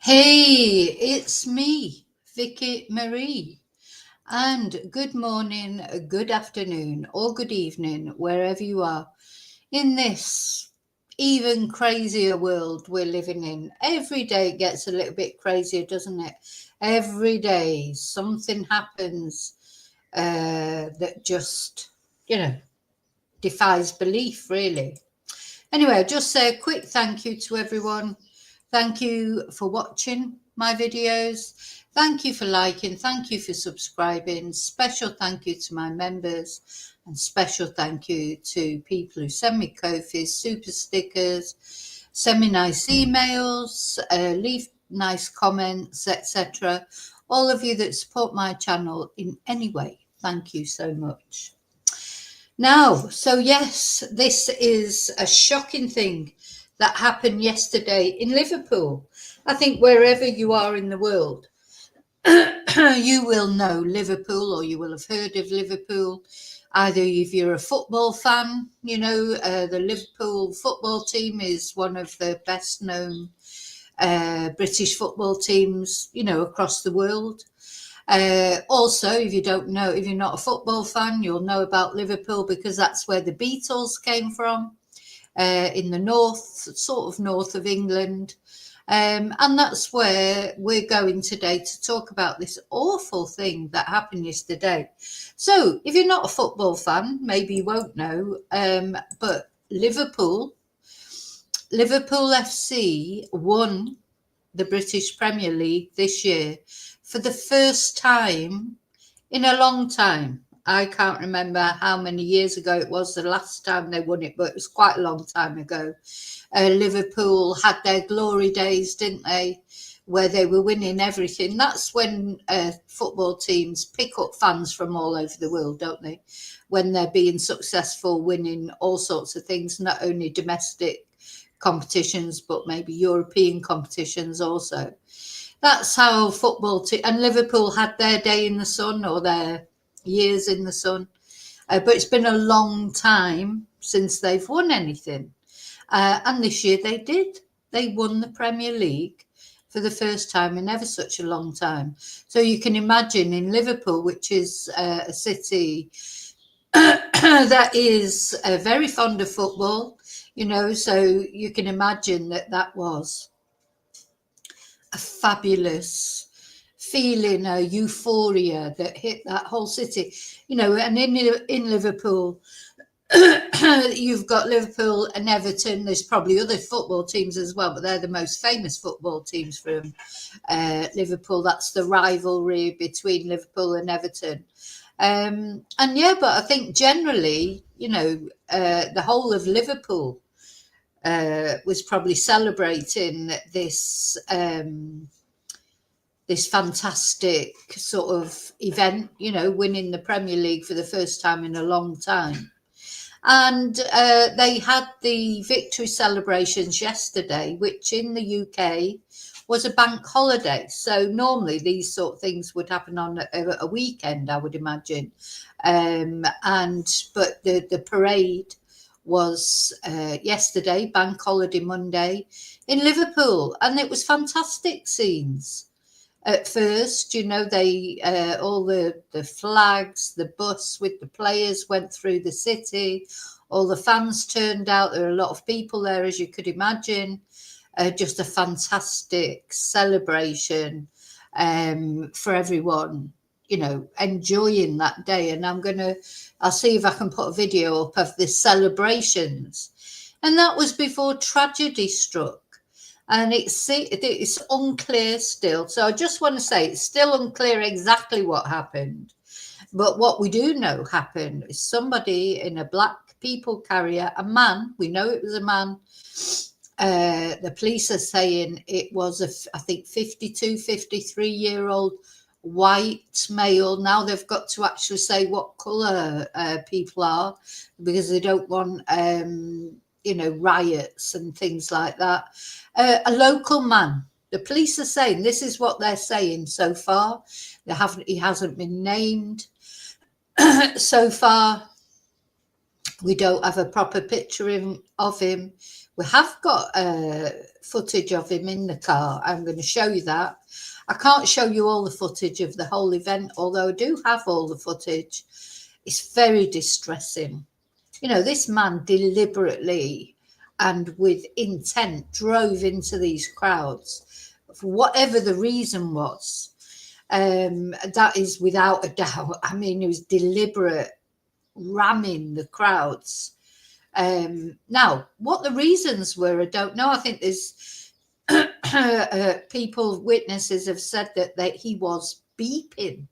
Hey, it's me, Vicky Marie, and good morning, good afternoon, or good evening, wherever you are in this even crazier world we're living in. Every day it gets a little bit crazier, doesn't it? Every day something happens that just, you know, defies belief, really. Anyway, just say a quick thank you to everyone. Thank you for watching my videos. Thank you for liking. Thank you for subscribing. Special thank you to my members and special thank you to people who send me Ko-fis, super stickers, send me nice emails, leave nice comments, etc. All of you that support my channel in any way, thank you so much. Now, so yes, this is a shocking thing that happened yesterday in Liverpool. I think wherever you are in the world, you will know Liverpool or you will have heard of Liverpool. Either if you're a football fan, the Liverpool football team is one of the best known British football teams, across the world. Also, if you don't know, if you're not a football fan, you'll know about Liverpool because that's where the Beatles came from, in the north, sort of north of England. And that's where we're going today to talk about this awful thing that happened yesterday. So, if you're not a football fan, maybe you won't know, but Liverpool FC won the British Premier League this year for the first time in a long time. I can't remember how many years ago it was the last time they won it, but it was quite a long time ago. Liverpool had their glory days, didn't they, where they were winning everything. That's when football teams pick up fans from all over the world, don't they? When they're being successful, winning all sorts of things, not only domestic competitions, but maybe European competitions also. That's how football and Liverpool had their day in the sun or their years in the sun. But it's been a long time since they've won anything. And this year they did. They won the Premier League for the first time in ever such a long time. So you can imagine in Liverpool, which is a city that is very fond of football, so you can imagine that was a fabulous feeling, a euphoria that hit that whole city, and in Liverpool, you've got Liverpool and Everton. There's probably other football teams as well, but they're the most famous football teams from Liverpool. That's the rivalry between Liverpool and Everton. And yeah, but I think generally, the whole of Liverpool was probably celebrating this fantastic sort of event, winning the Premier League for the first time in a long time. And they had the victory celebrations yesterday, which in the UK was a bank holiday. So normally these sort of things would happen on a weekend, I would imagine. But the parade was yesterday, bank holiday Monday, in Liverpool, and it was fantastic scenes. At first, they all the flags, the bus with the players went through the city, all the fans turned out. There were a lot of people there, as you could imagine. Just a fantastic celebration for everyone, enjoying that day. And I'll see if I can put a video up of the celebrations. And that was before tragedy struck. And it's unclear still. So I just want to say it's still unclear exactly what happened. But what we do know happened is somebody in a black people carrier, a man, we know it was a man. The police are saying it was I think 52, 53-year-old white male. Now they've got to actually say what colour people are because they don't want riots and things like that. A local man. The police are saying this is what they're saying so far. He hasn't been named so far. We don't have a proper picture of him. We have got footage of him in the car. I'm going to show you that. I can't show you all the footage of the whole event, although I do have all the footage. It's very distressing. You know, this man deliberately and with intent drove into these crowds for whatever the reason was. That is without a doubt. I mean, it was deliberate ramming the crowds. Now, what the reasons were, I don't know. I think there's people, witnesses have said that he was beeping.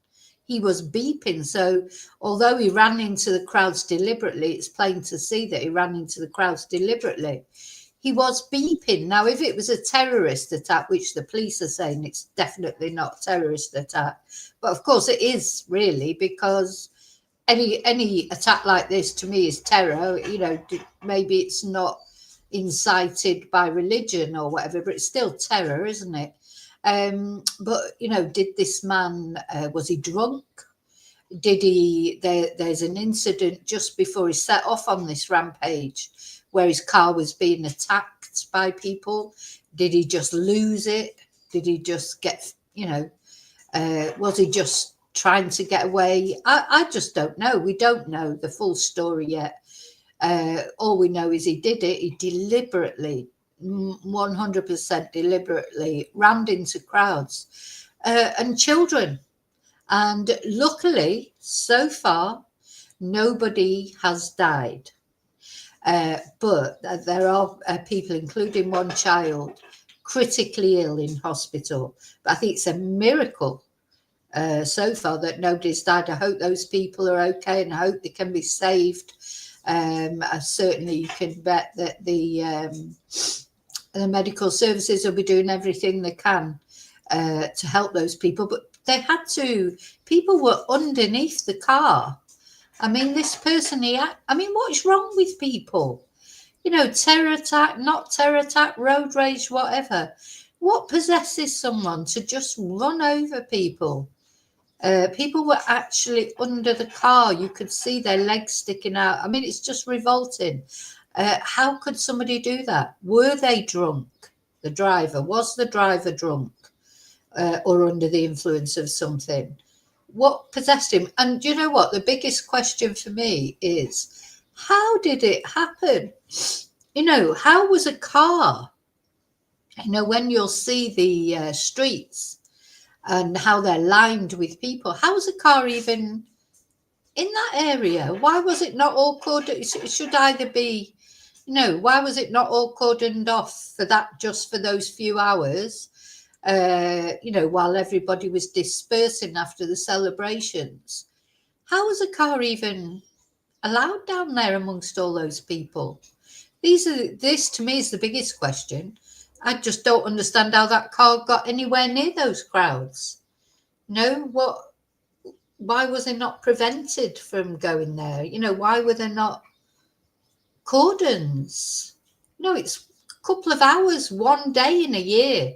He was beeping. So although he ran into the crowds deliberately, it's plain to see that he ran into the crowds deliberately. He was beeping. Now, if it was a terrorist attack, which the police are saying it's definitely not a terrorist attack, but of course it is really, because any attack like this to me is terror. You know, maybe it's not incited by religion or whatever, but it's still terror, isn't it? But you know, did this man was he drunk? Did he? There's an incident just before he set off on this rampage where his car was being attacked by people. Did he just lose it? Did he just get? You know, was he just trying to get away? I just don't know. We don't know the full story yet. All we know is he did it. He deliberately, 100% deliberately rammed into crowds and children. And luckily, so far, nobody has died. But there are people, including one child, critically ill in hospital. But I think it's a miracle so far that nobody's died. I hope those people are okay, and I hope they can be saved. Certainly, you can bet that the medical services will be doing everything they can to help those people. But they had to. People were underneath the car. I mean, this person I mean, what's wrong with people? You know, terror attack, not terror attack, road rage, whatever. What possesses someone to just run over people? People were actually under the car. You could see their legs sticking out. I mean, it's just revolting. How could somebody do that? Were they drunk? The driver, was the driver drunk or under the influence of something? What possessed him? And you know what? The biggest question for me is, how did it happen? You know, how was a car? You know, when you'll see the streets and how they're lined with people, how was a car even in that area? Why was it not all cordoned? It should either be, you know, why was it not all cordoned off for that, just for those few hours? You know, while everybody was dispersing after the celebrations. How was a car even allowed down there amongst all those people? This to me is the biggest question. I just don't understand how that car got anywhere near those crowds. No, why was it not prevented from going there? You know, why were there not cordons? No, it's a couple of hours, one day in a year.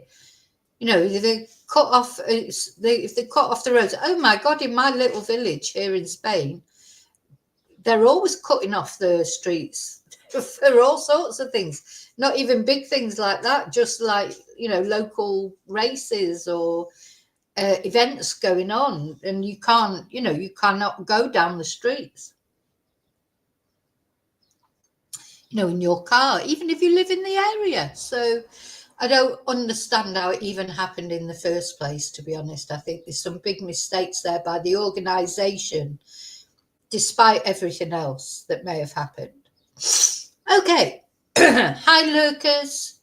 You know, they cut off. If they cut off the roads. Oh my God! In my little village here in Spain, they're always cutting off the streets for all sorts of things. Not even big things like that. Just like, you know, local races or events going on, and you can't. You know, you cannot go down the streets. You know, in your car, even if you live in the area. So I don't understand how it even happened in the first place, to be honest. I think there's some big mistakes there by the organisation, despite everything else that may have happened. Okay. Hi, lurkers.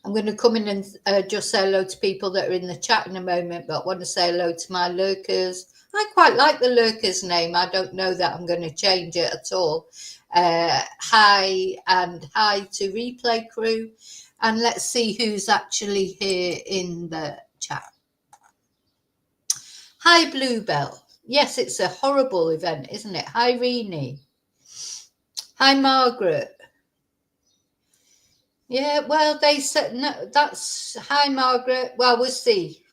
I'm going to come in and just say hello to people that are in the chat in a moment, but I want to say hello to my lurkers. I quite like the lurkers name. I don't know that I'm going to change it at all. Hi, and hi to Replay Crew. And let's see who's actually here in the chat. Hi, Bluebell. Yes, it's a horrible event, isn't it? Hi, Renee. Hi, Margaret. Yeah, well, they said, no, that's, hi, Margaret. Well, we'll see.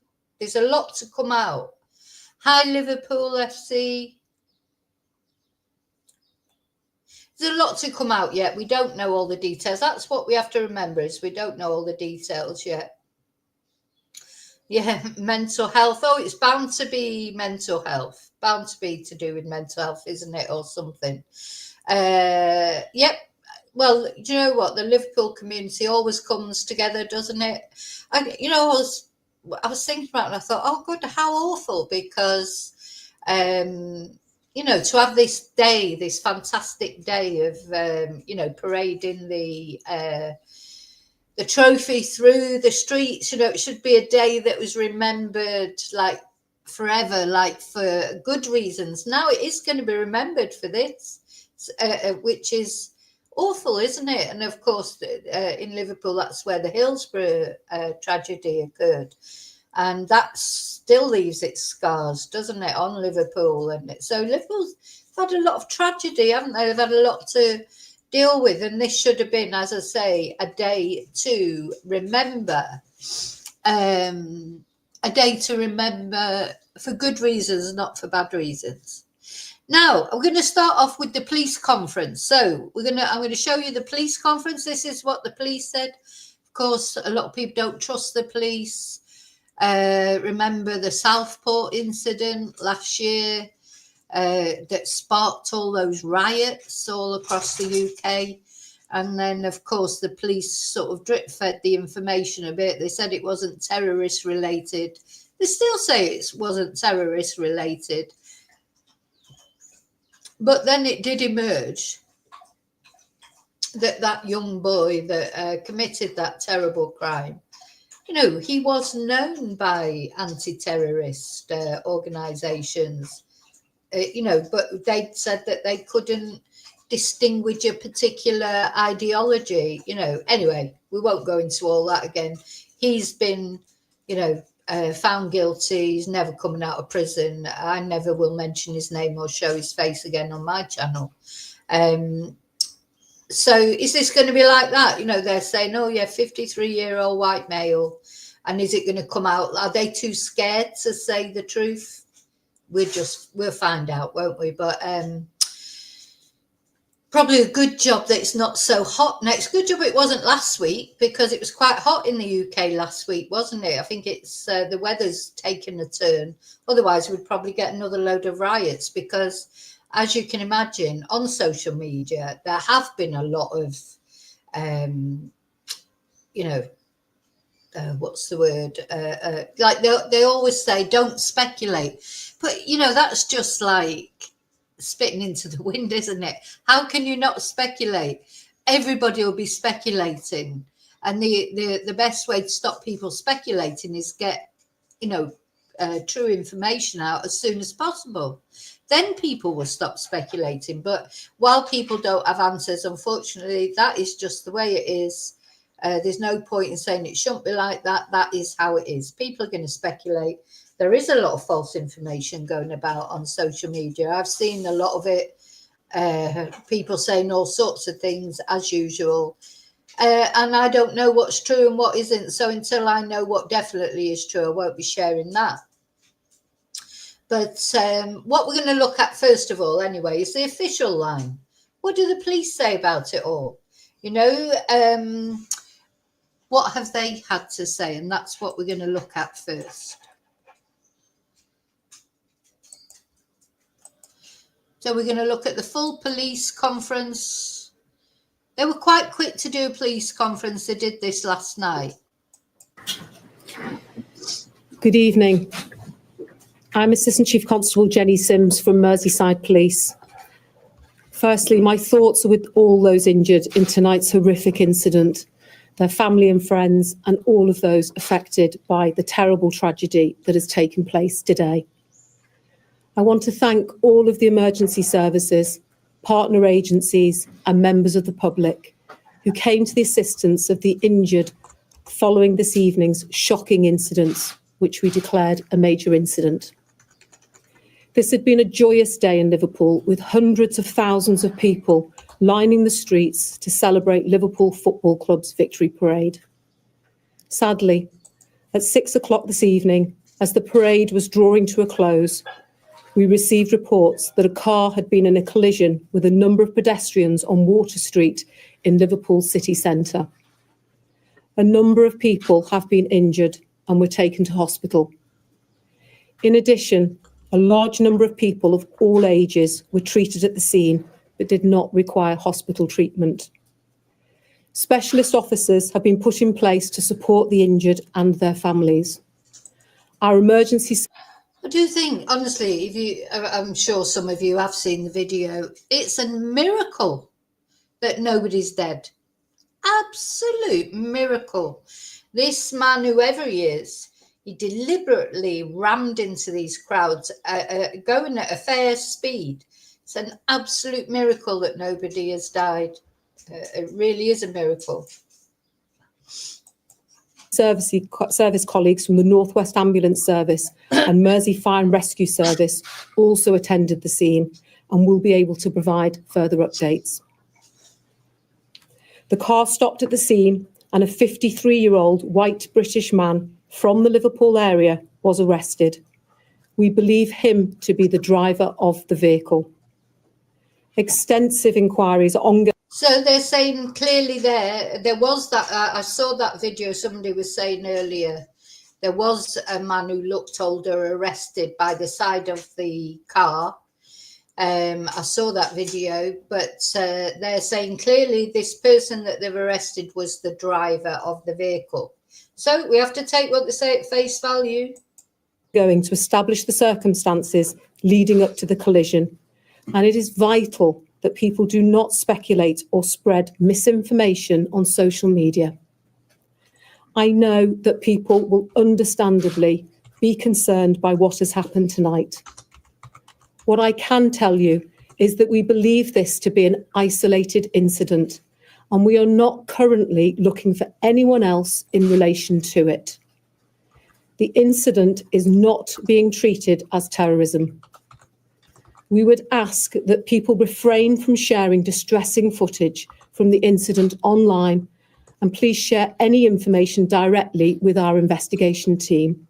There's a lot to come out. Hi, Liverpool FC. There's a lot to come out yet. We don't know all the details. That's what we have to remember, is we don't know all the details yet. Yeah, mental health. Oh, it's bound to be mental health. Bound to be to do with mental health, isn't it, or something? Yep. Well, do you know what? The Liverpool community always comes together, doesn't it? And I was thinking about it, and I thought, oh, God, how awful, because to have this day, this fantastic day of parading the trophy through the streets. It should be a day that was remembered like forever, like for good reasons. Now it is going to be remembered for this, which is awful, isn't it? And of course, in Liverpool, that's where the Hillsborough tragedy occurred. And that still leaves its scars, doesn't it, on Liverpool? And so Liverpool's had a lot of tragedy, haven't they? They've had a lot to deal with, and this should have been, as I say, a day to remember. A day to remember for good reasons, not for bad reasons. Now, I'm going to start off with the police conference. So I'm going to show you the police conference. This is what the police said. Of course, a lot of people don't trust the police. Remember the Southport incident last year that sparked all those riots all across the UK. And then, of course, the police sort of drip fed the information a bit. They said it wasn't terrorist related. They still say it wasn't terrorist related. But then it did emerge that young boy that committed that terrible crime, he was known by anti-terrorist organisations, but they said that they couldn't distinguish a particular ideology, Anyway, we won't go into all that again. He's been, found guilty. He's never coming out of prison. I never will mention his name or show his face again on my channel. So is this going to be like that? They're saying, oh, yeah, 53-year-old white male. And is it going to come out? Are they too scared to say the truth? We'll find out, won't we? But probably a good job that it's not so hot next. Good job it wasn't last week, because it was quite hot in the UK last week, wasn't it? I think it's the weather's taken a turn. Otherwise, we'd probably get another load of riots, because as you can imagine, on social media, there have been a lot of, what's the word? Like they always say, don't speculate. But, that's just like spitting into the wind, isn't it? How can you not speculate? Everybody will be speculating. And the best way to stop people speculating is get, true information out as soon as possible. Then people will stop speculating. But while people don't have answers, unfortunately, that is just the way it is. There's no point in saying it shouldn't be like that. That is how it is. People are going to speculate. There is a lot of false information going about on social media. I've seen a lot of it. People saying all sorts of things as usual. And I don't know what's true and what isn't. So until I know what definitely is true, I won't be sharing that. But what we're going to look at first of all, anyway, is the official line. What do the police say about it all? What have they had to say? And that's what we're going to look at first. So we're going to look at the full police conference. They were quite quick to do a police conference. They did this last night. Good evening. I'm Assistant Chief Constable Jenny Sims from Merseyside Police. Firstly, my thoughts are with all those injured in tonight's horrific incident, their family and friends, and all of those affected by the terrible tragedy that has taken place today. I want to thank all of the emergency services, partner agencies, and members of the public who came to the assistance of the injured following this evening's shocking incidents, which we declared a major incident. This had been a joyous day in Liverpool, with hundreds of thousands of people lining the streets to celebrate Liverpool Football Club's victory parade. Sadly, at 6 o'clock this evening, as the parade was drawing to a close, we received reports that a car had been in a collision with a number of pedestrians on Water Street in Liverpool city centre. A number of people have been injured and were taken to hospital. In addition, a large number of people of all ages were treated at the scene but did not require hospital treatment. Specialist officers have been put in place to support the injured and their families. Our emergency... I do think, honestly, I'm sure some of you have seen the video, it's a miracle that nobody's dead. Absolute miracle. This man, whoever he is, he deliberately rammed into these crowds, going at a fair speed. It's an absolute miracle that nobody has died. It really is a miracle. Service colleagues from the North West Ambulance Service and Mersey Fire and Rescue Service also attended the scene and will be able to provide further updates. The car stopped at the scene and a 53-year-old white British man from the Liverpool area was arrested. We believe him to be the driver of the vehicle. Extensive inquiries are ongoing. So they're saying clearly there was that, I saw that video somebody was saying earlier, there was a man who looked older arrested by the side of the car. I saw that video, but they're saying clearly this person that they've arrested was the driver of the vehicle. So we have to take what they say at face value. Going to establish the circumstances leading up to the collision, and it is vital that people do not speculate or spread misinformation on social media. I know that people will understandably be concerned by what has happened tonight. What I can tell you is that we believe this to be an isolated incident, and we are not currently looking for anyone else in relation to it. The incident is not being treated as terrorism. We would ask that people refrain from sharing distressing footage from the incident online, and please share any information directly with our investigation team.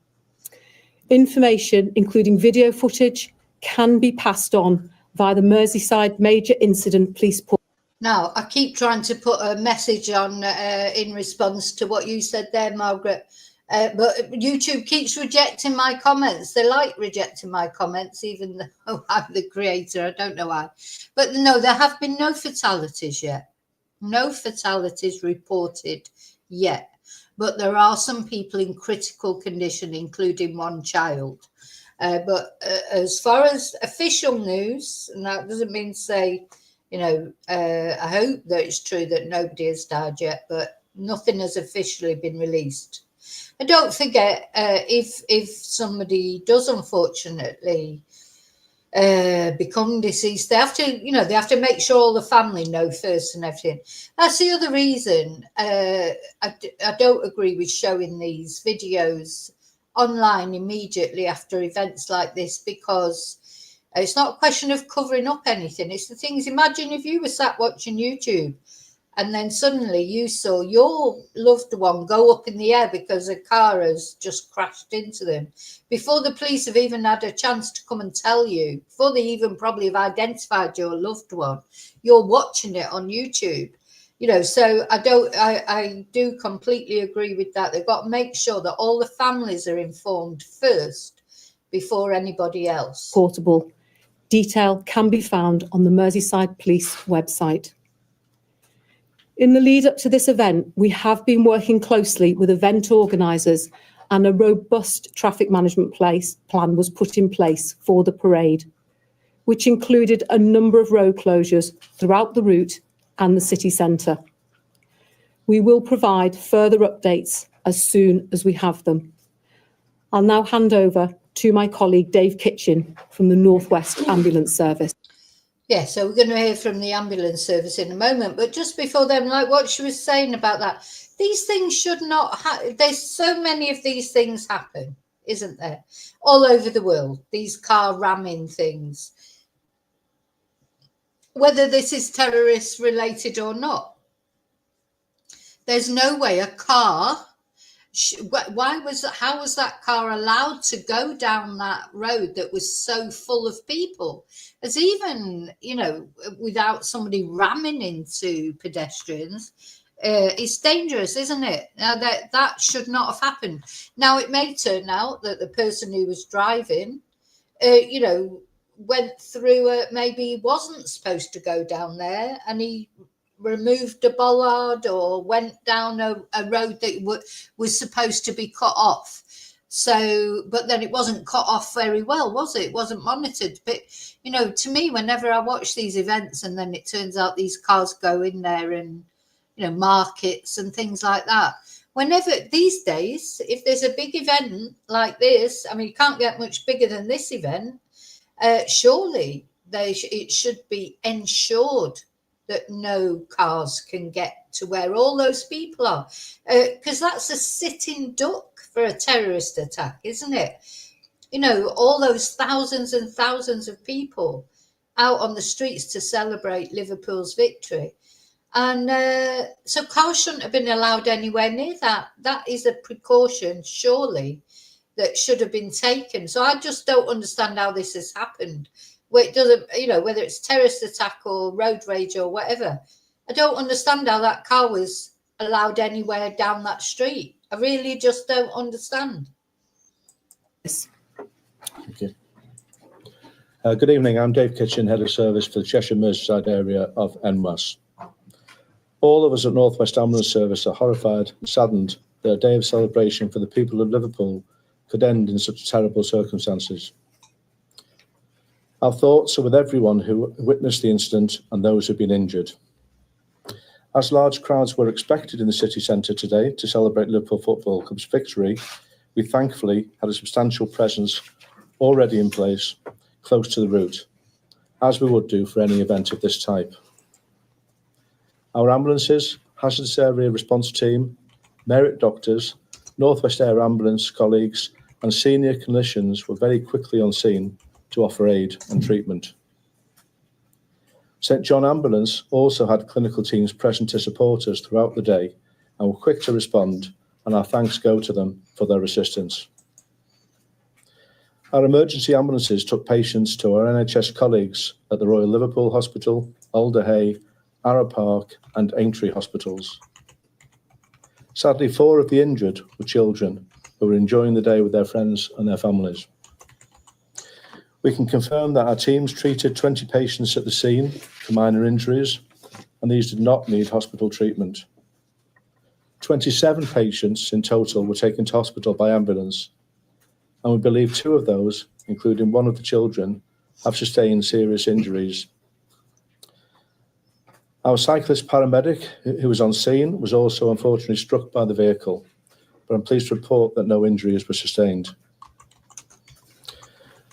Information, including video footage, can be passed on via the Merseyside Major Incident Police Portal. Now, I keep trying to put a message on in response to what you said there, Margaret. But YouTube keeps rejecting my comments. They like rejecting my comments, even though I'm the creator. I don't know why. But no, there have been no fatalities yet. No fatalities reported yet. But there are some people in critical condition, including one child. But as far as official news, and that doesn't mean to say, you know, I hope that it's true that nobody has died yet, but nothing has officially been released. And don't forget, if somebody does unfortunately become deceased, they have to, you know, they have to make sure all the family know first and everything. That's the other reason I don't agree with showing these videos online immediately after events like this, because it's not a question of covering up anything. It's the things. Imagine if you were sat watching YouTube and then suddenly you saw your loved one go up in the air because a car has just crashed into them. Before the police have even had a chance to come and tell you, before they even probably have identified your loved one, you're watching it on YouTube. You know, so I do completely agree with that. They've got to make sure that all the families are informed first before anybody else. Portable detail can be found on the Merseyside Police website. In the lead up to this event, we have been working closely with event organisers, and a robust traffic management plan was put in place for the parade, which included a number of road closures throughout the route and the city centre. We will provide further updates as soon as we have them. I'll now hand over to my colleague Dave Kitchen from the North West Ambulance Service. Yeah, so we're going to hear from the ambulance service in a moment. But just before then, like what she was saying about that, these things should not happen. There's so many of these things happen, isn't there? All over the world, these car ramming things. Whether this is terrorist related or not, there's no way a car how was that car allowed to go down that road that was so full of people? As even, without somebody ramming into pedestrians, it's dangerous, isn't it? Now that should not have happened. Now it may turn out that the person who was driving, went through maybe he wasn't supposed to go down there, and he removed a bollard or went down a road that was supposed to be cut off. So, but then it wasn't cut off very well, was it? It wasn't monitored. But, to me, whenever I watch these events and then it turns out these cars go in there and, markets and things like that. Whenever these days, if there's a big event like this, I mean, you can't get much bigger than this event, surely it should be ensured that no cars can get to where all those people are, because that's a sitting duck for a terrorist attack, isn't it? All those thousands and thousands of people out on the streets to celebrate Liverpool's victory. And so cars shouldn't have been allowed anywhere near that. That is a precaution, surely, that should have been taken. So I just don't understand how this has happened. Where it doesn't, whether it's terrorist attack or road rage or whatever, I don't understand how that car was allowed anywhere down that street. I really just don't understand. Yes. Thank you. Good evening. I'm Dave Kitchen, Head of Service for the Cheshire Merseyside area of NWAS. All of us at North West Ambulance Service are horrified and saddened that a day of celebration for the people of Liverpool could end in such terrible circumstances. Our thoughts are with everyone who witnessed the incident and those who've been injured. As large crowds were expected in the city centre today to celebrate Liverpool Football Club's victory, we thankfully had a substantial presence already in place close to the route, as we would do for any event of this type. Our ambulances, hazardous area response team, merit doctors, North West Air Ambulance colleagues and senior clinicians were very quickly on scene to offer aid and treatment. St John Ambulance also had clinical teams present to support us throughout the day and were quick to respond, and our thanks go to them for their assistance. Our emergency ambulances took patients to our NHS colleagues at the Royal Liverpool Hospital, Alder Hey, Arrow Park and Aintree hospitals. Sadly, 4 of the injured were children who were enjoying the day with their friends and their families. We can confirm that our teams treated 20 patients at the scene for minor injuries, and these did not need hospital treatment. 27 patients in total were taken to hospital by ambulance, and we believe 2 of those, including one of the children, have sustained serious injuries. Our cyclist paramedic, who was on scene, was also unfortunately struck by the vehicle, but I'm pleased to report that no injuries were sustained.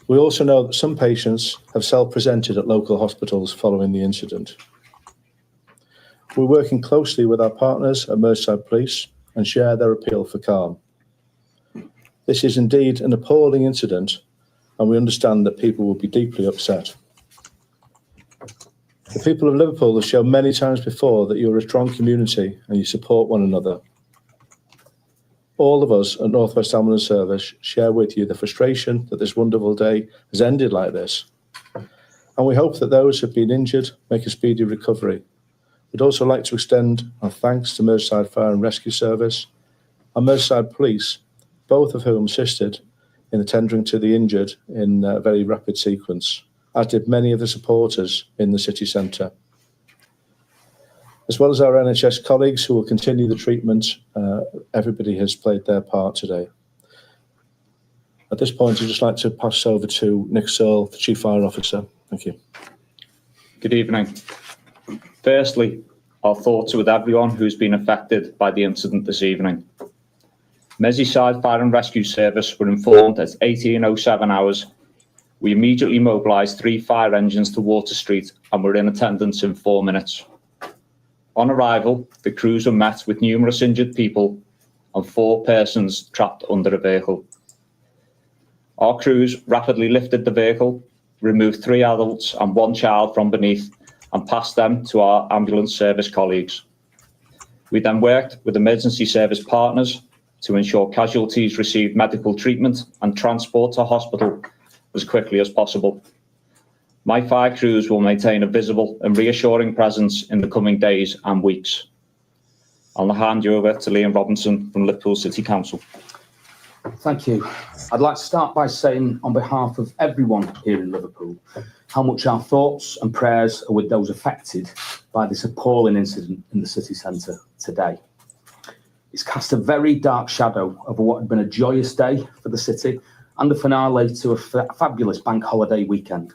We also know that some patients have self-presented at local hospitals following the incident. We're working closely with our partners at Merseyside Police and share their appeal for calm. This is indeed an appalling incident, and we understand that people will be deeply upset. The people of Liverpool have shown many times before that you're a strong community and you support one another. All of us at North West Ambulance Service share with you the frustration that this wonderful day has ended like this. And we hope that those who have been injured make a speedy recovery. We'd also like to extend our thanks to Merseyside Fire and Rescue Service and Merseyside Police, both of whom assisted in attending to the injured in a very rapid sequence, as did many of the supporters in the city centre. As well as our NHS colleagues who will continue the treatment, everybody has played their part today. At this point, I'd just like to pass over to Nick Searle, the Chief Fire Officer. Thank you. Good evening. Firstly, our thoughts are with everyone who's been affected by the incident this evening. Merseyside Fire and Rescue Service were informed at 18:07 hours. We immediately mobilised 3 fire engines to Water Street and were in attendance in 4 minutes. On arrival, the crews were met with numerous injured people and 4 persons trapped under a vehicle. Our crews rapidly lifted the vehicle, removed 3 adults and 1 child from beneath and passed them to our ambulance service colleagues. We then worked with emergency service partners to ensure casualties receive medical treatment and transport to hospital as quickly as possible. My fire crews will maintain a visible and reassuring presence in the coming days and weeks. I'll now hand you over to Liam Robinson from Liverpool City Council. Thank you. I'd like to start by saying, on behalf of everyone here in Liverpool, how much our thoughts and prayers are with those affected by this appalling incident in the city centre today. It's cast a very dark shadow over what had been a joyous day for the city and the finale to a fabulous bank holiday weekend.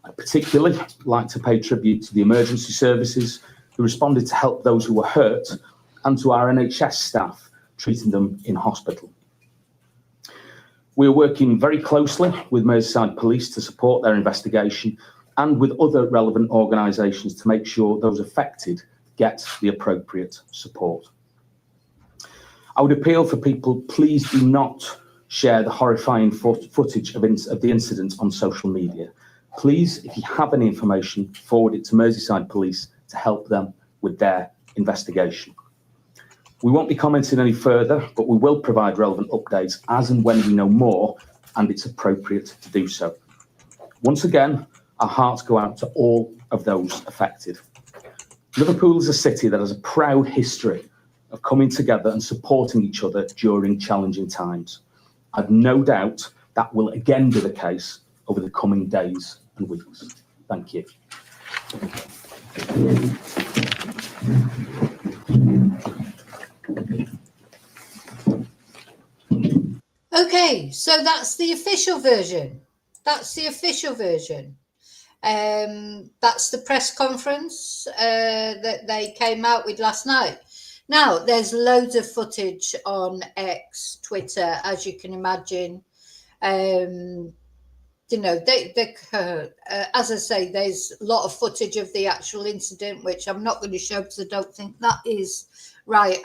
I'd particularly like to pay tribute to the emergency services who responded to help those who were hurt, and to our NHS staff treating them in hospital. We are working very closely with Merseyside Police to support their investigation and with other relevant organisations to make sure those affected get the appropriate support. I would appeal for people, please do not share the horrifying footage of the incident on social media. Please, if you have any information, forward it to Merseyside Police to help them with their investigation. We won't be commenting any further, but we will provide relevant updates as and when we know more and it's appropriate to do so. Once again, our hearts go out to all of those affected. Liverpool is a city that has a proud history of coming together and supporting each other during challenging times. I've no doubt that will again be the case over the coming days and weeks. Thank you. Okay, so that's the official version. That's the official version. That's the press conference that they came out with last night. Now, there's loads of footage on X, Twitter, as you can imagine. You know, as I say, there's a lot of footage of the actual incident, which I'm not going to show because I don't think that is right.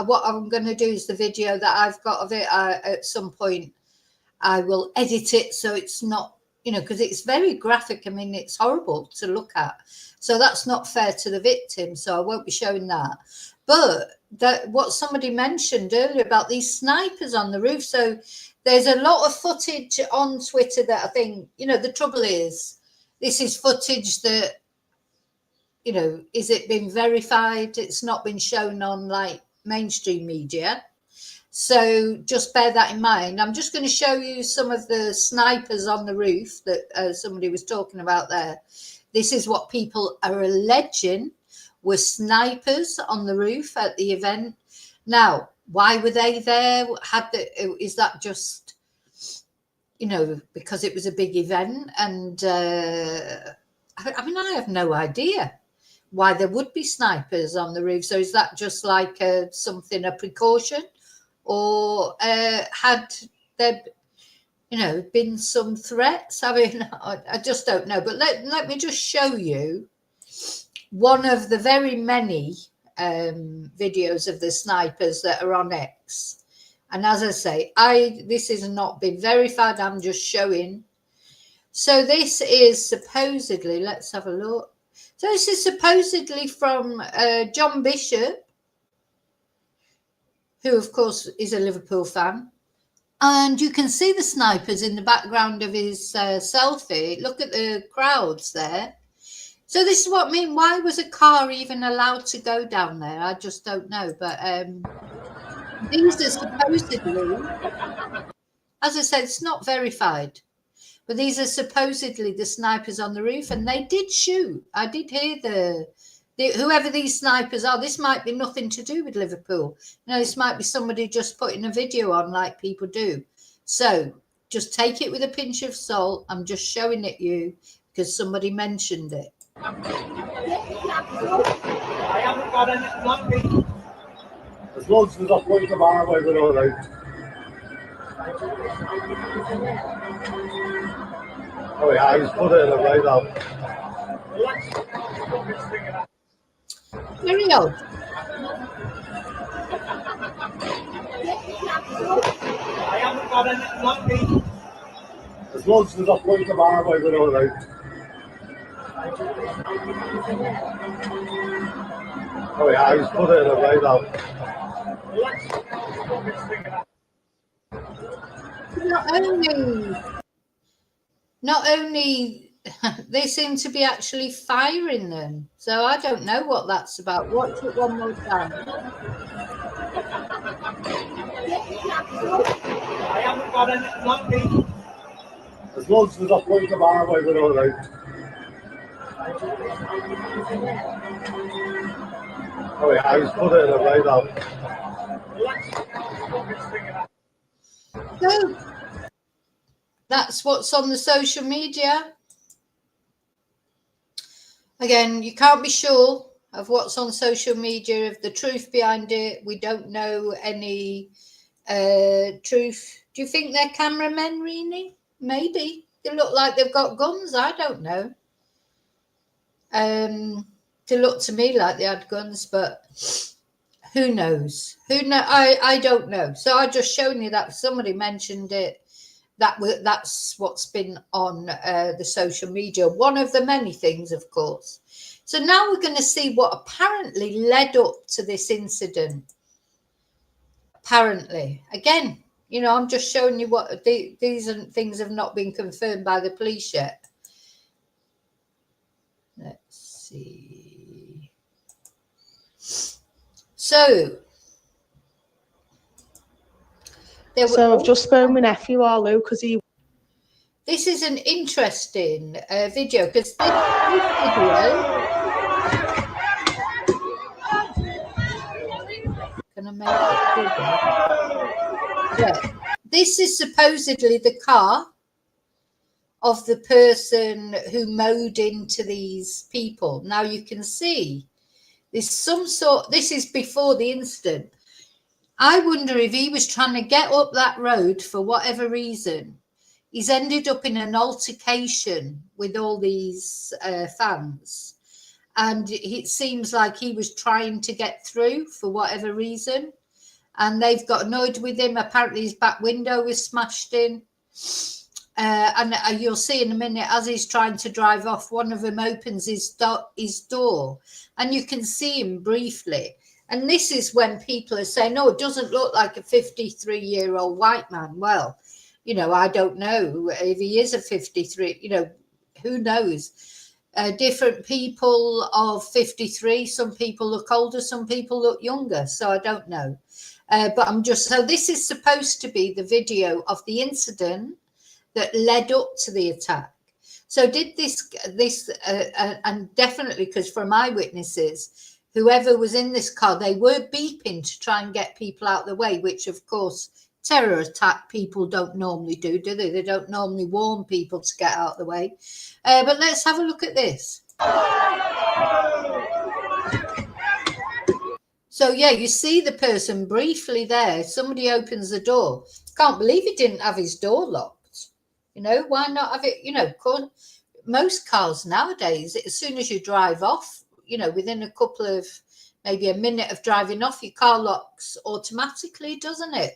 What I'm going to do is the video that I've got of it. At some point, I will edit it so it's not, you know, because it's very graphic. I mean, it's horrible to look at. So that's not fair to the victim. So I won't be showing that. But what somebody mentioned earlier about these snipers on the roof. So there's a lot of footage on Twitter that I think, you know, the trouble is, this is footage that, you know, is it been verified? It's not been shown on like mainstream media. So just bear that in mind. I'm just going to show you some of the snipers on the roof that somebody was talking about there. This is what people are alleging were snipers on the roof at the event. Now, why were they there? Is that just, you know, because it was a big event? And I mean, I have no idea why there would be snipers on the roof. So is that just like a precaution? Or had there, you know, been some threats? I mean, I just don't know. But let me just show you one of the very many videos of the snipers that are on X. And as I say, this has not been verified. I'm just showing. So this is supposedly, let's have a look. So this is supposedly from John Bishop, who of course is a Liverpool fan. And you can see the snipers in the background of his selfie. Look at the crowds there. So this is what I mean. Why was a car even allowed to go down there? I just don't know. But these are supposedly, as I said, it's not verified. But these are supposedly the snipers on the roof. And they did shoot. I did hear whoever these snipers are, this might be nothing to do with Liverpool. You know, this might be somebody just putting a video on like people do. So just take it with a pinch of salt. I'm just showing it you because somebody mentioned it. I haven't got anything. As long as there's a point of our way, we're all right. Oh yeah, I just put it in the right out. Very odd. I haven't got anything. As long as there's a point of our way, we're all right. Oh yeah, I just put it in the right out. Not only they seem to be actually firing them, so I don't know what that's about. Watch it one more time. I haven't got anything on me. As long as there's a point of our way, we're all right. Oh yeah, I was put it in a right out. So that's what's on the social media. Again, you can't be sure of what's on social media, of the truth behind it. We don't know any truth. Do you think they're cameramen, Rini? Maybe. They look like they've got guns. I don't know. They look to me like they had guns, but who knows? I don't know. So I just shown you that somebody mentioned it. That's what's been on the social media. One of the many things, of course. So now we're going to see what apparently led up to this incident. Apparently, again, you know, I'm just showing you what these things have not been confirmed by the police yet. Let's see. So I've just spoken my nephew, Arlo, because he. This is an interesting video because this video. Can I make it bigger? Yeah. This is supposedly the car of the person who mowed into these people. Now you can see there's some sort. This is before the incident. I wonder if he was trying to get up that road for whatever reason. He's ended up in an altercation with all these fans. And it seems like he was trying to get through for whatever reason. And they've got annoyed with him. Apparently his back window was smashed in. And you'll see in a minute, as he's trying to drive off, one of them opens his door. And you can see him briefly. And this is when people are saying, oh, it doesn't look like a 53-year-old white man. Well, you know, I don't know if he is a 53, you know, who knows? Different people of 53, some people look older, some people look younger. So I don't know. But so this is supposed to be the video of the incident that led up to the attack. So did this and definitely, because from eyewitnesses, whoever was in this car, they were beeping to try and get people out of the way, which of course terror attack people don't normally do they? They don't normally warn people to get out of the way. But let's have a look at this. So yeah, you see the person briefly there. Somebody opens the door. Can't believe he didn't have his door locked. You know, why not have it? You know, most cars nowadays, as soon as you drive off, you know, within a couple of, maybe a minute of driving off, your car locks automatically, doesn't it?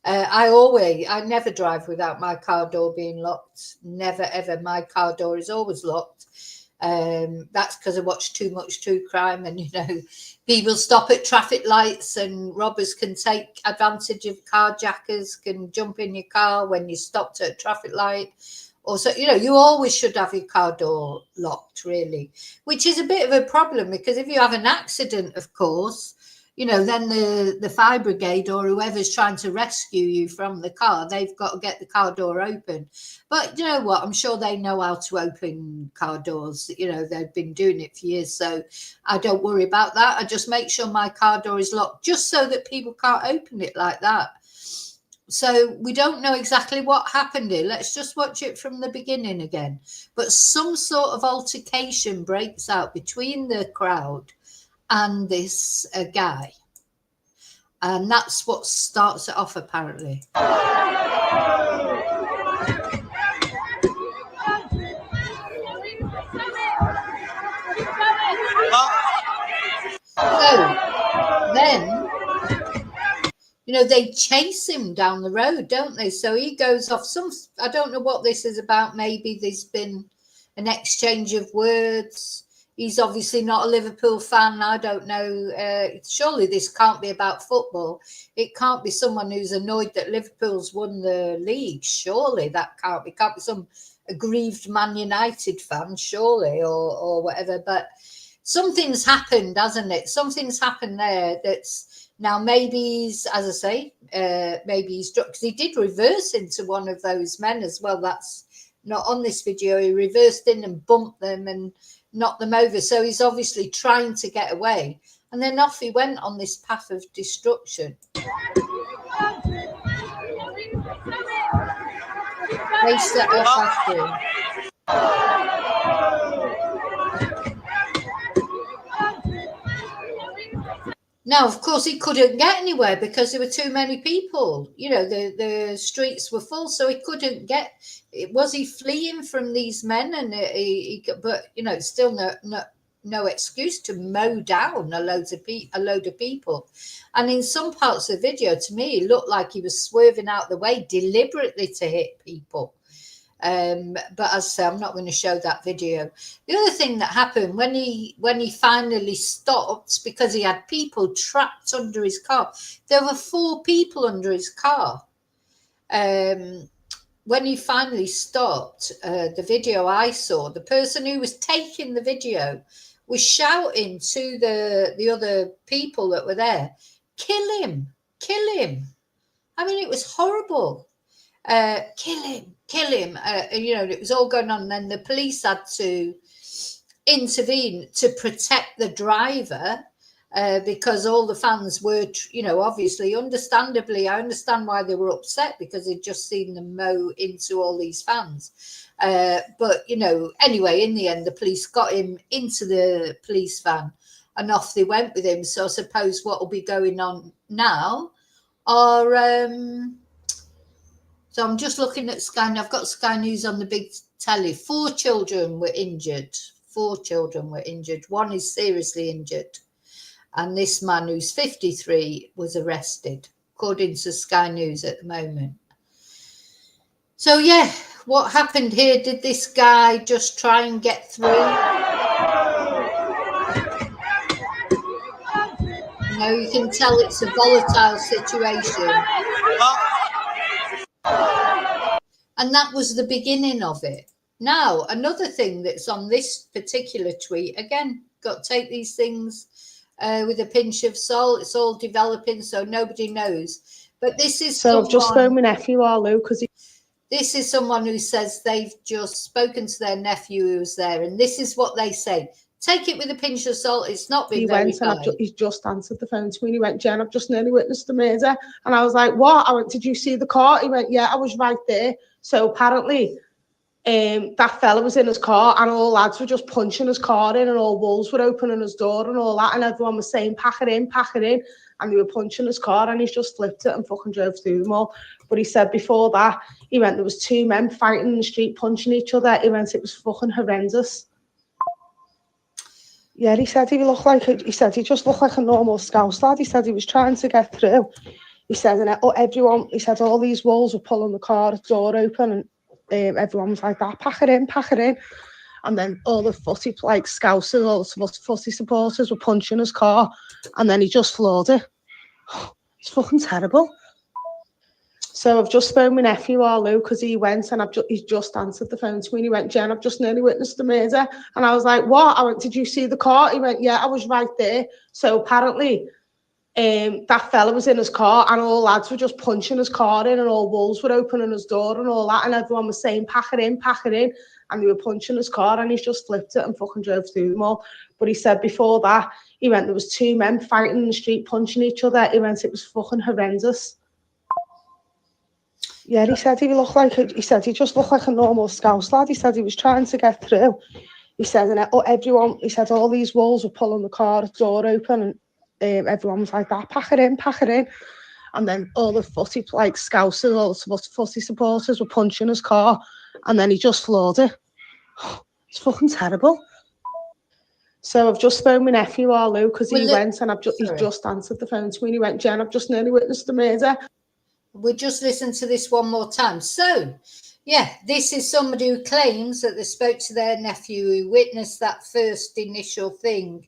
I never drive without my car door being locked. Never, ever. My car door is always locked. That's because I watch too much true crime, and, you know, people stop at traffic lights and robbers can take advantage of carjackers, can jump in your car when you stopped at a traffic light. Also, you know, you always should have your car door locked, really, which is a bit of a problem because if you have an accident, of course, you know, then the fire brigade or whoever's trying to rescue you from the car, they've got to get the car door open. But you know what? I'm sure they know how to open car doors. You know, they've been doing it for years. So I don't worry about that. I just make sure my car door is locked just so that people can't open it like that. So we don't know exactly what happened here. Let's just watch it from the beginning again. But some sort of altercation breaks out between the crowd and this guy. And that's what starts it off, apparently. So then, you know, they chase him down the road, don't they? So he goes off I don't know what this is about. Maybe there's been an exchange of words. He's obviously not a Liverpool fan. I don't know. Surely this can't be about football. It can't be someone who's annoyed that Liverpool's won the league. Surely that can't be some aggrieved Man United fan, surely, or whatever. But something's happened, hasn't it? Something's happened there that's now maybe he's, as I say, maybe he's because he did reverse into one of those men as well. That's not on this video. He reversed in and bumped them and knocked them over. So he's obviously trying to get away. And then off he went on this path of destruction. They set off after him. Now, of course, he couldn't get anywhere because there were too many people. You know, the streets were full, so he couldn't get. Was he fleeing from these men? And but you know, still no excuse to mow down a load of people. And in some parts of the video, to me, it looked like he was swerving out the way deliberately to hit people. But as I say, I'm not going to show that video. The other thing that happened when he finally stopped, because he had people trapped under his car. There were 4 people under his car. When he finally stopped, the video I saw, the person who was taking the video was shouting to the other people that were there, kill him, kill him. I mean, it was horrible. Kill him. You know, it was all going on. And then the police had to intervene to protect the driver because all the fans were, you know, obviously, understandably, I understand why they were upset because they'd just seen them mow into all these fans. But, you know, anyway, in the end, the police got him into the police van and off they went with him. So I suppose what will be going on now are... So I'm just looking at Sky, and I've got Sky News on the big telly. 4 children were injured. 4 children were injured. 1 is seriously injured. And this man, who's 53, was arrested, according to Sky News at the moment. So, yeah, what happened here? Did this guy just try and get through? No, you can tell it's a volatile situation. And that was the beginning of it. Now, another thing that's on this particular tweet, again, got to take these things with a pinch of salt. It's all developing, so nobody knows. But this is I've just phoned my nephew, Arlo, because this is someone who says they've just spoken to their nephew who was there, and this is what they say. Take it with a pinch of salt. It's not been verified. And he just answered the phone to me and he went, Jen, I've just nearly witnessed the murder. And I was like, what? I went, did you see the car? He went, yeah, I was right there. So apparently that fella was in his car and all lads were just punching his car in and all wolves were opening his door and all that. And everyone was saying, pack it in, pack it in. And they were punching his car and he's just flipped it and fucking drove through them all. But he said before that, he went, there was 2 men fighting in the street, punching each other. He went, it was fucking horrendous. Yeah, he said he just looked like a normal Scouse lad. He said he was trying to get through. He said, he said all these wolves were pulling the car door open and everyone was like that, pack it in, pack it in. And then all the footy, like Scousers, all the footy supporters were punching his car and then he just floored it. It's fucking terrible. So I've just phoned my nephew, Arlo, because he went and he's just answered the phone to me and he went, Jen, I've just nearly witnessed the murder. And I was like, what? I went, did you see the car? He went, yeah, I was right there. So apparently that fella was in his car and all lads were just punching his car in and all wolves were opening his door and all that. And everyone was saying, pack it in, pack it in. And they were punching his car and he's just flipped it and fucking drove through them all. But he said before that, he went, there was 2 men fighting in the street, punching each other. He went, it was fucking horrendous. Yeah, he said he just looked like a normal Scouse lad. He said he was trying to get through. He said, he said all these wolves were pulling the car door open and everyone was like that, pack it in, pack it in. And then all the footy, like Scousers, all the footy supporters were punching his car and then he just floored it. It's fucking terrible. So I've just phoned my nephew, Arlo, because he went and he's just answered the phone to me and he went, Jen, I've just nearly witnessed the murder. We'll just listen to this one more time. So Yeah, this is somebody who claims that they spoke to their nephew who witnessed that first initial thing.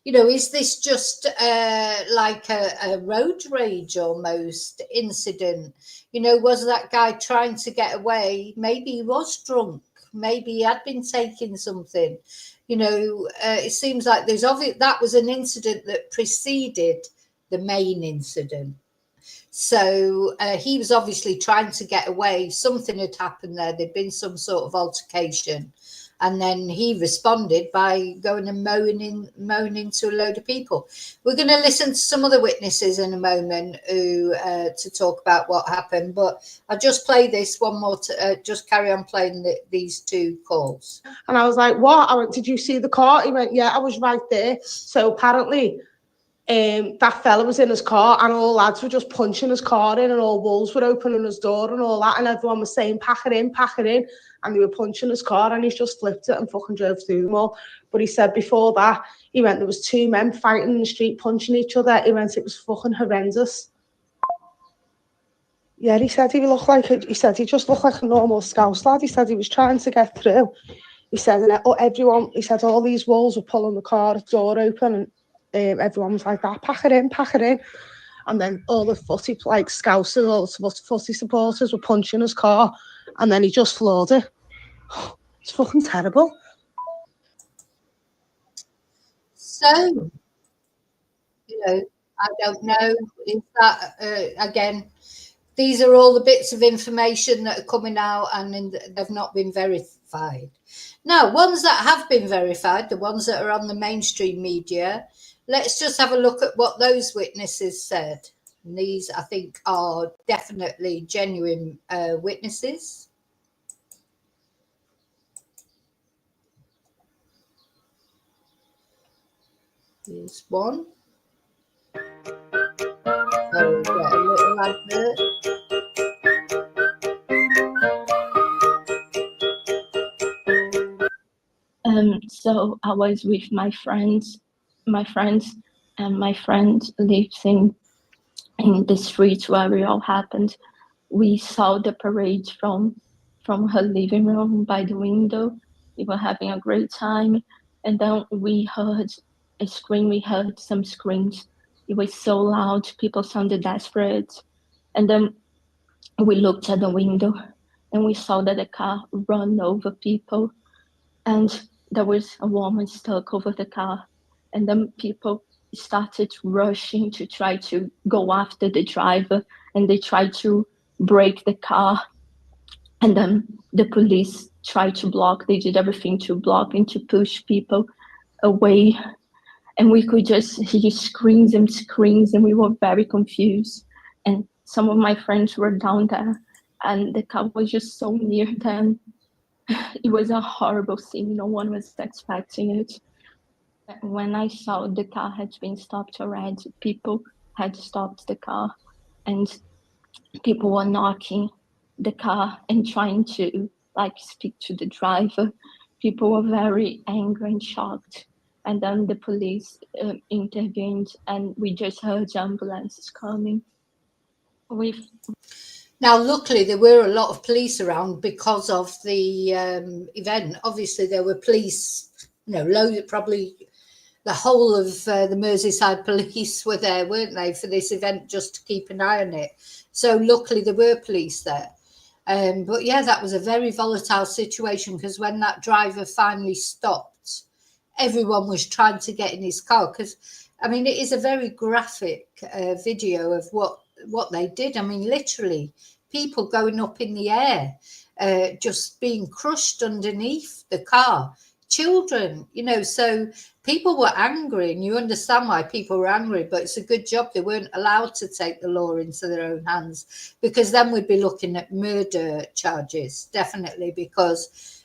You know, is this just like a road rage almost incident? You know, was that guy trying to get away? Maybe he was drunk. Maybe he had been taking something. You know, it seems like there's obvious that was an incident that preceded the main incident. So he was obviously trying to get away. Something had happened there. There'd been some sort of altercation. And then he responded by going and moaning to a load of people. We're going to listen to some other witnesses in a moment who to talk about what happened. But I'll just play this one more, just carry on playing these two calls. And I was like, what? I went, did you see the car? He went, yeah, I was right there. So apparently that fella was in his car and all lads were just punching his car in and all walls were opening his door and all that. And everyone was saying, pack it in, pack it in. And they were punching his car and he's just flipped it and fucking drove through them all. But he said before that, he went, there was two men fighting in the street, punching each other. He went, it was fucking horrendous. Yeah, he said he just looked like a normal Scouse lad. He said he was trying to get through. He said, he said all these walls were pulling the car door open and everyone was like that, pack it in, pack it in. And then all the footy, like Scousers, all the footy supporters were punching his car and then he just floored it. It's fucking terrible. So, you know, I don't know if that, again, these are all the bits of information that are coming out and they've not been verified. Now, ones that have been verified, the ones that are on the mainstream media, let's just have a look at what those witnesses said. And these, I think, are definitely genuine witnesses. Here's one. So get a little advert. So I was with my friends, and my friend lives in the street where it all happened. We saw the parade from her living room by the window. We were having a great time, and then we heard a scream. We heard some screams. It was so loud. People sounded desperate, and then we looked at the window, and we saw that the car ran over people, and there was a woman stuck over the car, and then people started rushing to try to go after the driver, and they tried to break the car, and then the police tried to block. They did everything to block and to push people away, and we could just hear screams, and we were very confused. And some of my friends were down there, and the car was just so near them. It was a horrible scene. No one was expecting it. When I saw the car had been stopped already, people had stopped the car and people were knocking the car and trying to speak to the driver. People were very angry and shocked. And then the police intervened and we just heard ambulances coming. Now, luckily, there were a lot of police around because of the event. Obviously, there were police, probably the whole of the Merseyside police were there, weren't they, for this event, just to keep an eye on it. So luckily, there were police there. But yeah, that was a very volatile situation because when that driver finally stopped, everyone was trying to get in his car because, I mean, it is a very graphic video of what they did. I mean, literally, people going up in the air, just being crushed underneath the car. Children, so people were angry, and you understand why people were angry, but it's a good job they weren't allowed to take the law into their own hands, because then we'd be looking at murder charges, definitely, because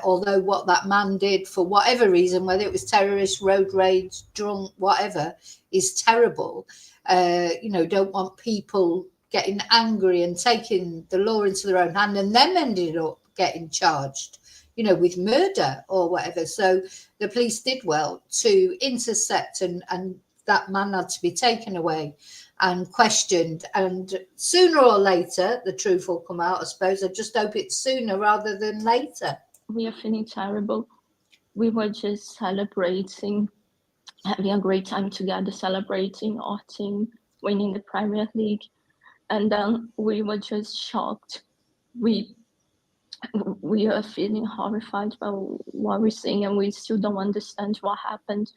although what that man did, for whatever reason, whether it was terrorist, road rage, drunk, whatever, is terrible. Don't want people getting angry and taking the law into their own hand and them ended up getting charged, with murder or whatever. So the police did well to intercept and that man had to be taken away and questioned. And sooner or later, the truth will come out, I suppose. I just hope it's sooner rather than later. We are feeling terrible. We were just celebrating, having a great time together, celebrating our team winning the Premier League. And then we were just shocked. We are feeling horrified by what we're seeing, and we still don't understand what happened,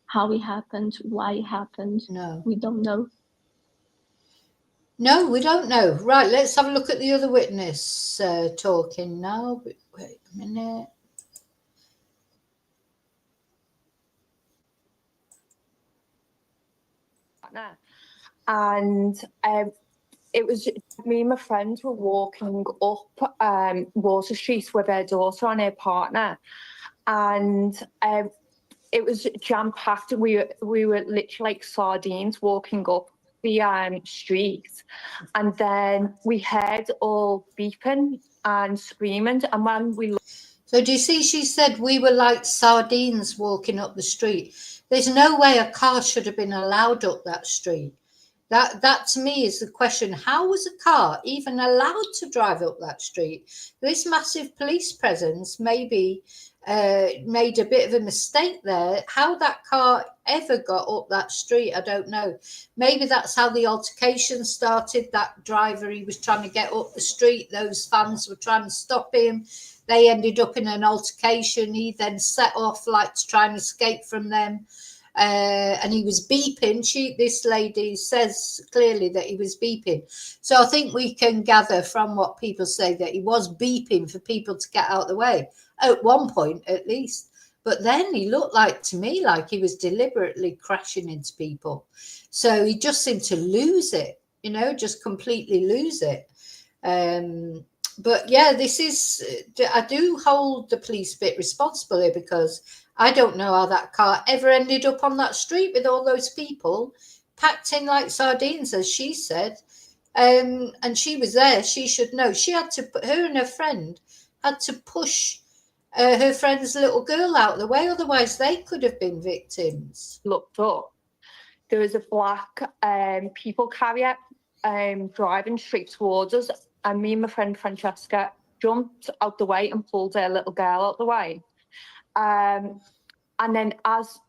how it happened, why it happened. No. We don't know. No, we don't know. Right, let's have a look at the other witness talking now. Wait a minute. And it was me and my friends were walking up Water Street with her daughter and her partner, and it was jam packed. We were literally like sardines walking up the street, and then we heard all beeping and screaming, and when we So do you see, she said we were like sardines walking up the street. There's no way a car should have been allowed up that street. That to me is the question. How was a car even allowed to drive up that street? This massive police presence maybe made a bit of a mistake there. How that car ever got up that street, I don't know. Maybe that's how the altercation started. That driver, he was trying to get up the street. Those fans were trying to stop him. They ended up in an altercation. He then set off like to try and escape from them. And he was beeping. This lady says clearly that he was beeping. So I think we can gather from what people say that he was beeping for people to get out of the way at one point at least. But then he looked like to me like he was deliberately crashing into people. So he just seemed to lose it, just completely lose it. But yeah, I do hold the police bit responsible here, because I don't know how that car ever ended up on that street with all those people packed in like sardines, as she said. And she was there. She should know. She had to put, her and her friend had to push her friend's little girl out of the way. Otherwise, they could have been victims. looked up, there was a black people carrier driving straight towards us, and me and my friend Francesca jumped out the way and pulled her little girl out the way. And then as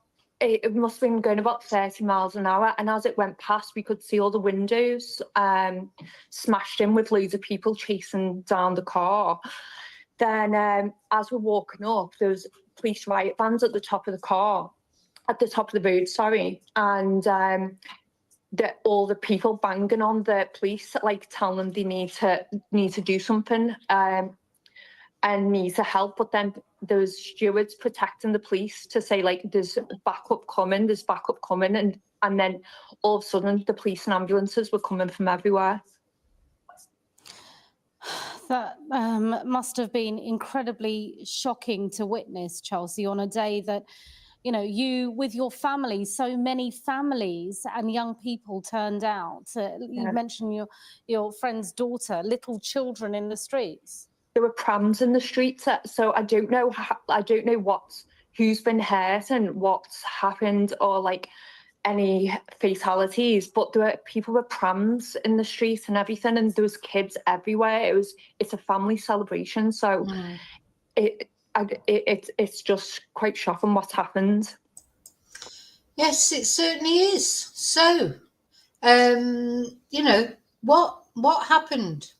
it must have been going about 30 miles an hour, and as it went past, we could see all the windows smashed in with loads of people chasing down the car. Then as we're walking up, there was police riot vans at the top of the road, and all the people banging on the police, like telling them they need to do something and need to help. But then there was stewards protecting the police to say, like, there's backup coming, and then all of a sudden the police and ambulances were coming from everywhere. That must have been incredibly shocking to witness, Chelsea, on a day that, you with your family, so many families and young people turned out. You mentioned your friend's daughter, little children in the streets. There were prams in the streets, so I don't know who's been hurt and what's happened, or like any fatalities, but people with prams in the street and everything, and there was kids everywhere. It's a family celebration, so it's just quite shocking what's happened. Yes, it certainly is. So, what happened?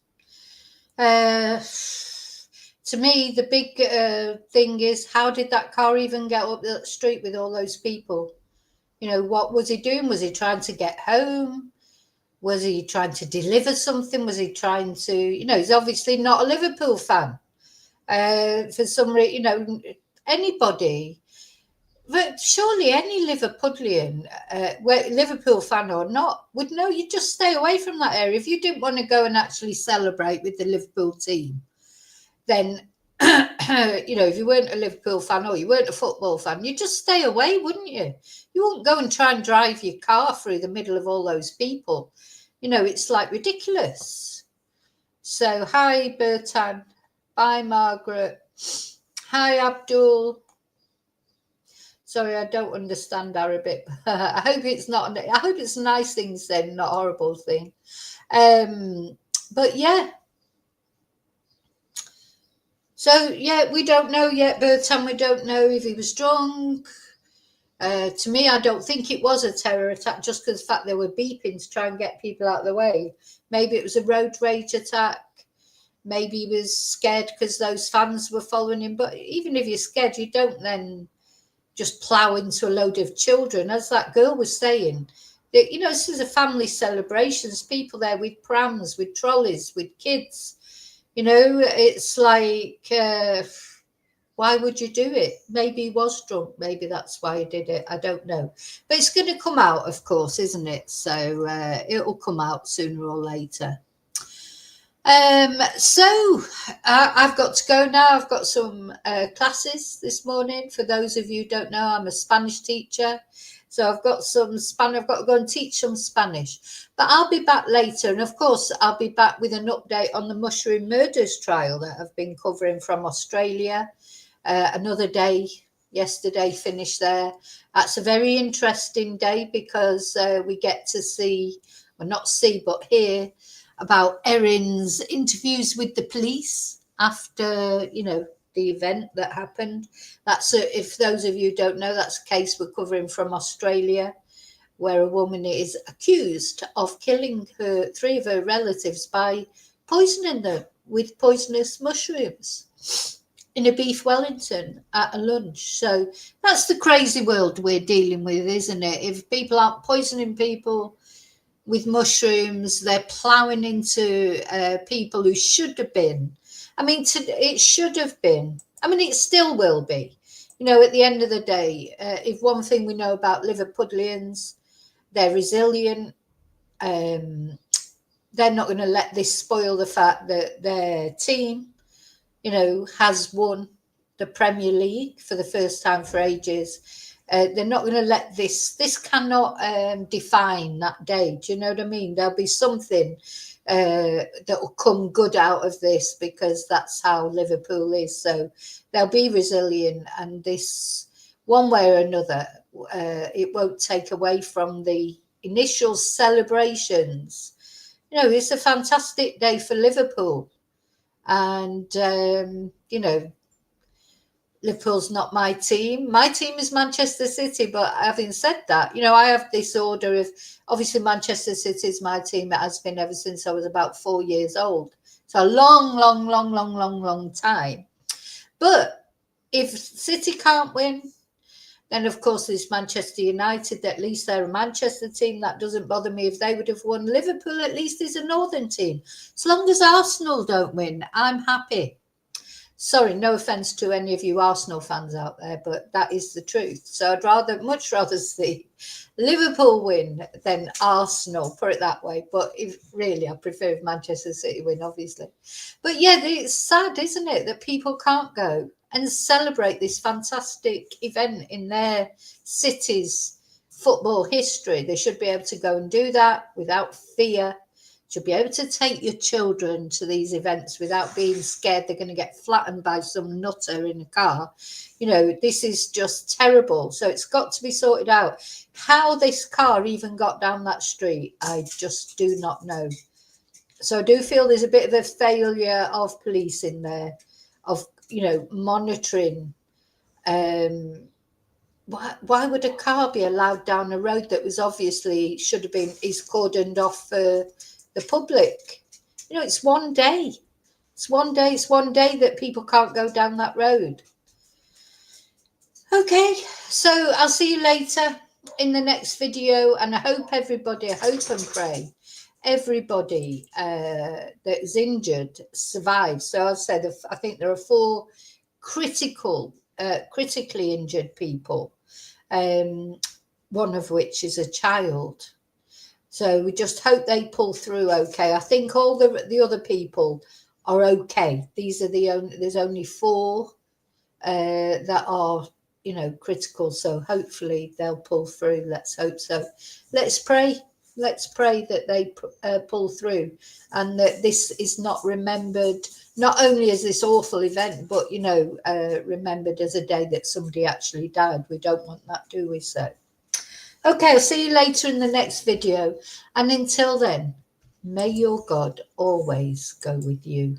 To me, the big thing is, how did that car even get up the street with all those people? What was he doing? Was he trying to get home? Was he trying to deliver something? Was he trying to, he's obviously not a Liverpool fan. For some reason, anybody, but surely any Liverpudlian, Liverpool fan or not, would know you just stay away from that area. If you didn't want to go and actually celebrate with the Liverpool team, then if you weren't a Liverpool fan or you weren't a football fan, you'd just stay away, wouldn't you? You wouldn't go and try and drive your car through the middle of all those people. It's like ridiculous. So, hi, Bertan. Bye, Margaret. Hi, Abdul. Sorry, I don't understand Arabic. I hope it's not. I hope it's a nice thing said, not a horrible thing. But yeah. So yeah, we don't know yet, Bertan. We don't know if he was drunk. To me, I don't think it was a terror attack, just because the fact they were beeping to try and get people out of the way. Maybe it was a road rage attack. Maybe he was scared because those fans were following him. But even if you're scared, you don't then just plow into a load of children, as that girl was saying. That, you know, this is a family celebration. There's people there with prams, with trolleys, with kids. You know, it's like, why would you do it? Maybe he was drunk. Maybe that's why he did it. I don't know. But it's going to come out, of course, isn't it? So it'll come out sooner or later. So I've got to go now. I've got some classes this morning. For those of you who don't know, I'm a Spanish teacher. So I've got some Spanish. I've got to go and teach some Spanish. But I'll be back later. And of course, I'll be back with an update on the mushroom murders trial that I've been covering from Australia. Another day, yesterday, finished there. That's a very interesting day because we get to see, well, not see, but hear about Erin's interviews with the police after, you know, the event that happened. That's if those of you don't know, that's a case we're covering from Australia, where a woman is accused of killing three of her relatives by poisoning them with poisonous mushrooms in a beef Wellington at a lunch. So that's the crazy world we're dealing with, isn't it? If people aren't poisoning people with mushrooms, they're ploughing into people who should have been. I mean, it should have been. I mean, it still will be. You know, at the end of the day, if one thing we know about Liverpudlians, they're resilient. They're not going to let this spoil the fact that their team, you know, has won the Premier League for the first time for ages. They're not going to let this cannot define that day. Do you know what I mean? There'll be something that will come good out of this because that's how Liverpool is. So they'll be resilient, and this, one way or another, it won't take away from the initial celebrations. You know, it's a fantastic day for Liverpool. And, you know, Liverpool's not my team. My team is Manchester City. But having said that, you know, I have this order of, obviously Manchester City is my team. It has been ever since I was about 4 years old. So a long time. But if City can't win, then of course there's Manchester United. At least they're a Manchester team. That doesn't bother me if they would have won. Liverpool at least is a northern team. As long as Arsenal don't win, I'm happy. Sorry, no offence to any of you Arsenal fans out there, but that is the truth. So I'd much rather see Liverpool win than Arsenal, put it that way. But if really, I prefer if Manchester City win, obviously. But yeah, it's sad, isn't it, that people can't go and celebrate this fantastic event in their city's football history. They should be able to go and do that without fear. Should be able to take your children to these events without being scared they're going to get flattened by some nutter in a car. You know, this is just terrible. So it's got to be sorted out. How this car even got down that street, I just do not know. So I do feel there's a bit of a failure of police in there, of, you know, monitoring. Why would a car be allowed down a road that was obviously should have been is cordoned off for the public? You know, it's one day. It's one day. It's one day that people can't go down that road. Okay, so I'll see you later in the next video, and I hope everybody, I hope and pray everybody that is injured survives. So I said, I think there are 4 critically injured people, one of which is a child. So we just hope they pull through okay. I think all the other people are okay. These are there's only 4 that are, you know, critical. So hopefully they'll pull through. Let's hope so. Let's pray. Let's pray that they pull through and that this is not remembered not only as this awful event, but, you know, remembered as a day that somebody actually died. We don't want that, do we? So, okay, I'll see you later in the next video. And until then, may your God always go with you.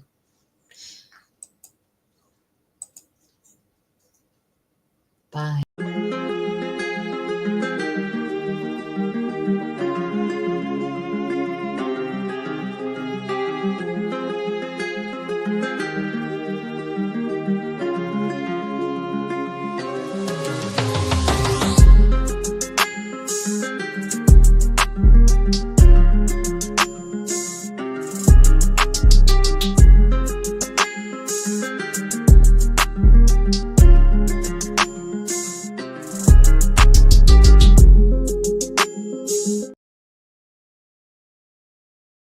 Bye.